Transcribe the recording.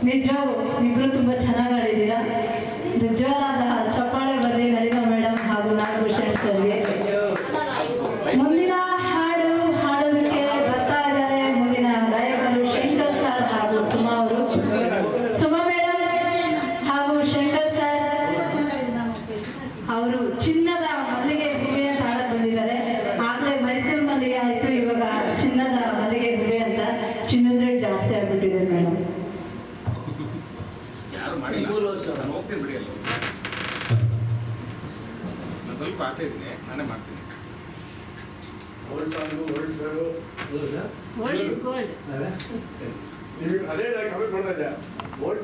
ನಿಜ ಇಬ್ರು ತುಂಬಾ ಚೆನ್ನಾಗಿ ಆಡಿದ್ದೀರಾ. ನಿಜವಾದ ಚಪ್ಪಾಳೆ ಬರಲಿ ಲಲಿತಾ ಮೇಡಮ್ ಹಾಗೂ ನಾಗಭೂಷಣ್ ಸರ್ಗೆ. ಮುಂದಿನ ಹಾಡು ಹಾಡೋದಕ್ಕೆ ಬರ್ತಾ ಇದ್ದಾರೆ ಮುಂದಿನ ಗಾಯಕರು ಶಂಕರ್ ಸರ್ ಹಾಗೂ ಸುಮಾ ಅವರು. ಸುಮಾ ಮೇಡಮ್ ಹಾಗೂ ಶಂಕರ್ ಸರ್ ಅವರು ಚಿನ್ನದ ಮಲ್ಲಿಗೆ ಹೂವೆ ಅಂತ ಹಾಡಕ್ ಬಂದಿದ್ದಾರೆ. ಆಗ್ಲೇ ಮೈಸೂರು ಮಲ್ಲಿಗೆ ಆಯ್ತು, ಇವಾಗ ಚಿನ್ನದ ಮಲ್ಲಿಗೆ ಹೂವೆ ಅಂತ ಚಿನ್ನದ ರೇಟ್ ಜಾಸ್ತಿ ಆಗ್ಬಿಟ್ಟಿದೆ ಮೇಡಮ್. ಸ್ವಲ್ಪ ಆಚೆ ಇದ್ದೀನಿ, ನಾನೇ ಮಾಡ್ತೀನಿ. ಅದೇ ಕಮೆಂಟ್ ಮಾಡ್ತಾ ಇದ್ದೆ.